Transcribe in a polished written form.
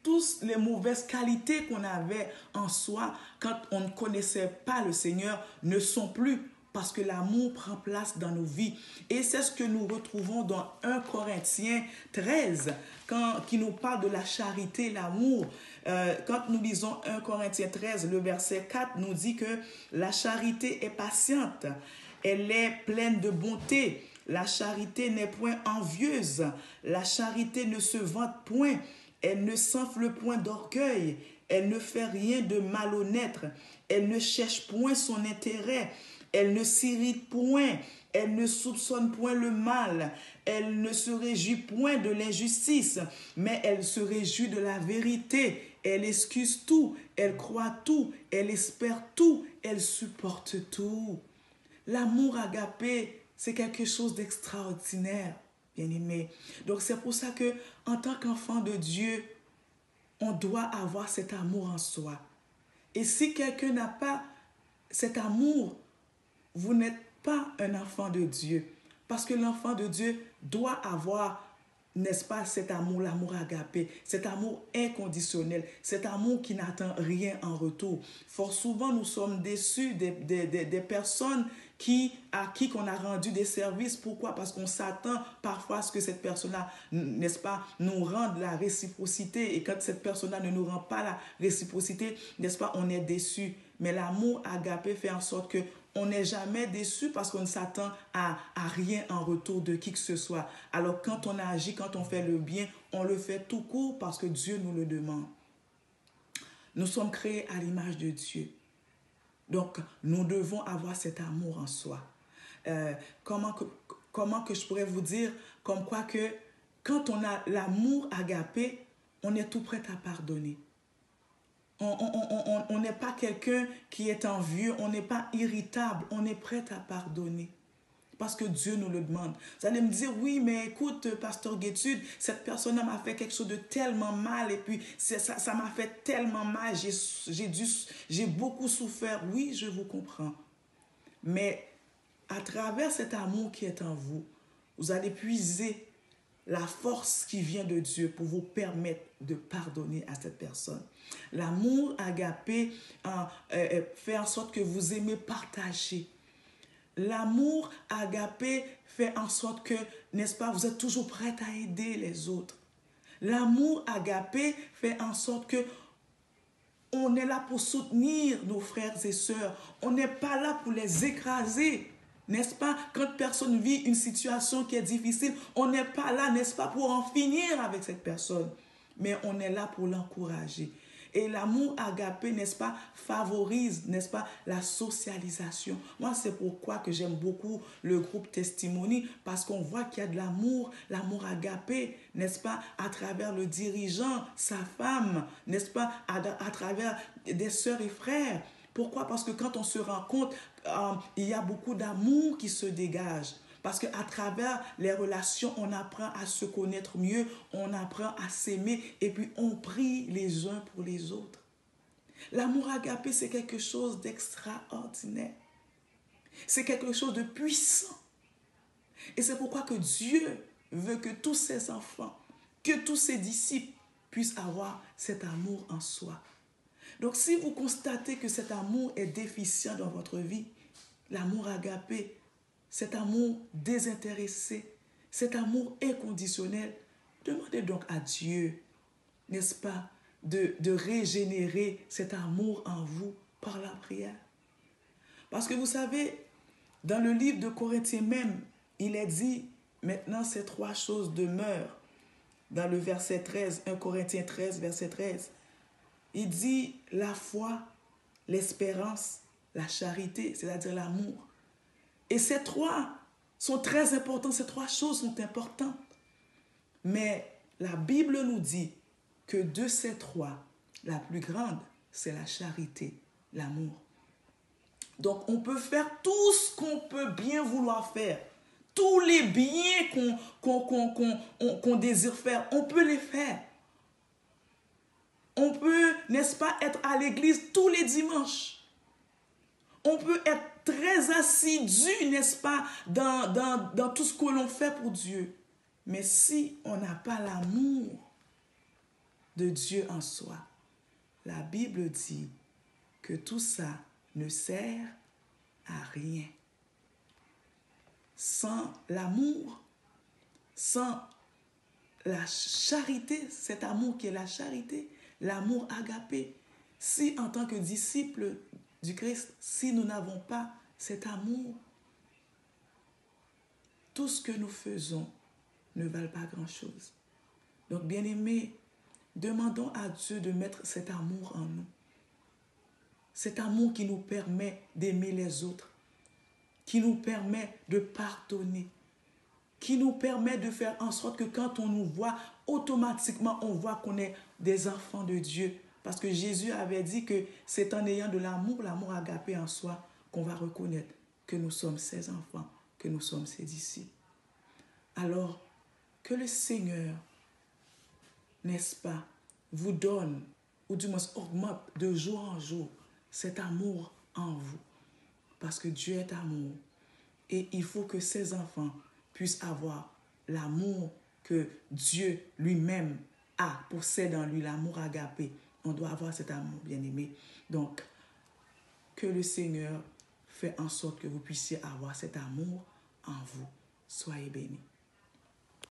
tous les mauvaises qualités qu'on avait en soi quand on ne connaissait pas le Seigneur ne sont plus parce que l'amour prend place dans nos vies. Et c'est ce que nous retrouvons dans 1 Corinthiens 13, qui nous parle de la charité, l'amour. Quand nous lisons 1 Corinthiens 13, le verset 4 nous dit que la charité est patiente, elle est pleine de bonté. La charité n'est point envieuse, la charité ne se vante point, elle ne s'enfle point d'orgueil, elle ne fait rien de malhonnête, elle ne cherche point son intérêt, elle ne s'irrite point, elle ne soupçonne point le mal, elle ne se réjouit point de l'injustice, mais elle se réjouit de la vérité, elle excuse tout, elle croit tout, elle espère tout, elle supporte tout. L'amour agapé, c'est quelque chose d'extraordinaire, bien-aimé. Donc c'est pour ça que, en tant qu'enfant de Dieu, on doit avoir cet amour en soi. Et si quelqu'un n'a pas cet amour, vous n'êtes pas un enfant de Dieu. Parce que l'enfant de Dieu doit avoir, n'est-ce pas, cet amour, l'amour agapé, cet amour inconditionnel, cet amour qui n'attend rien en retour. Fort souvent, nous sommes déçus des personnes à qui qu'on a rendu des services. Pourquoi? Parce qu'on s'attend parfois à ce que cette personne-là, n'est-ce pas, nous rende la réciprocité. Et quand cette personne-là ne nous rend pas la réciprocité, n'est-ce pas, on est déçu. Mais l'amour agapé fait en sorte que on n'est jamais déçu parce qu'on ne s'attend à rien en retour de qui que ce soit. Alors quand on agit, quand on fait le bien, on le fait tout court parce que Dieu nous le demande. Nous sommes créés à l'image de Dieu. Donc, nous devons avoir cet amour en soi. Comment que je pourrais vous dire, comme quoi que quand on a l'amour agapé, on est tout prêt à pardonner. On n'est pas quelqu'un qui est envieux, on n'est pas irritable, on est prêt à pardonner. Parce que Dieu nous le demande. Vous allez me dire, oui, mais écoute, pasteur Guétude, cette personne-là m'a fait quelque chose de tellement mal et puis ça m'a fait tellement mal, j'ai beaucoup souffert. Oui, je vous comprends. Mais à travers cet amour qui est en vous, vous allez puiser la force qui vient de Dieu pour vous permettre de pardonner à cette personne. L'amour agapé fait en sorte que vous aimez partager. L'amour agapé fait en sorte que, n'est-ce pas, vous êtes toujours prête à aider les autres. L'amour agapé fait en sorte que on est là pour soutenir nos frères et sœurs. On n'est pas là pour les écraser. N'est-ce pas? Quand personne vit une situation qui est difficile, on n'est pas là, n'est-ce pas, pour en finir avec cette personne. Mais on est là pour l'encourager. Et l'amour agapé, n'est-ce pas, favorise, n'est-ce pas, la socialisation. Moi, c'est pourquoi que j'aime beaucoup le groupe Testimony, parce qu'on voit qu'il y a de l'amour, l'amour agapé, n'est-ce pas, à travers le dirigeant, sa femme, n'est-ce pas, à travers des sœurs et frères. Pourquoi? Parce que quand on se rencontre, il y a beaucoup d'amour qui se dégage. Parce qu'à travers les relations, on apprend à se connaître mieux, on apprend à s'aimer et puis on prie les uns pour les autres. L'amour agapé, c'est quelque chose d'extraordinaire. C'est quelque chose de puissant. Et c'est pourquoi que Dieu veut que tous ses enfants, que tous ses disciples puissent avoir cet amour en soi. Donc si vous constatez que cet amour est déficient dans votre vie, l'amour agapé, cet amour désintéressé, cet amour inconditionnel, demandez donc à Dieu, n'est-ce pas, de régénérer cet amour en vous par la prière. Parce que vous savez, dans le livre de Corinthiens même, il est dit, maintenant ces trois choses demeurent. Dans le verset 13, 1 Corinthiens 13, verset 13, il dit la foi, l'espérance, la charité, c'est-à-dire l'amour. Et ces trois sont très importants, ces trois choses sont importantes. Mais la Bible nous dit que de ces trois, la plus grande, c'est la charité, l'amour. Donc on peut faire tout ce qu'on peut bien vouloir faire. Tous les biens qu'on désire faire, on peut les faire. On peut, n'est-ce pas, être à l'église tous les dimanches. On peut être très assidu, n'est-ce pas, dans tout ce que l'on fait pour Dieu. Mais si on n'a pas l'amour, de Dieu en soi, la Bible dit que tout ça ne sert à rien. Sans l'amour, sans la charité, cet amour qui est la charité, l'amour agapé, si en tant que disciples du Christ, si nous n'avons pas cet amour, tout ce que nous faisons ne valent pas grand-chose. Donc, bien-aimés, demandons à Dieu de mettre cet amour en nous. Cet amour qui nous permet d'aimer les autres, qui nous permet de pardonner, qui nous permet de faire en sorte que quand on nous voit, automatiquement, on voit qu'on est des enfants de Dieu. Parce que Jésus avait dit que c'est en ayant de l'amour, l'amour agapé en soi, qu'on va reconnaître que nous sommes ses enfants, que nous sommes ses disciples. Alors, que le Seigneur, n'est-ce pas, vous donne, ou du moins augmente de jour en jour, cet amour en vous. Parce que Dieu est amour. Et il faut que ses enfants puissent avoir l'amour que Dieu lui-même possède en lui, l'amour agapé. On doit avoir cet amour, bien-aimé. Donc, que le Seigneur fait en sorte que vous puissiez avoir cet amour en vous. Soyez bénis.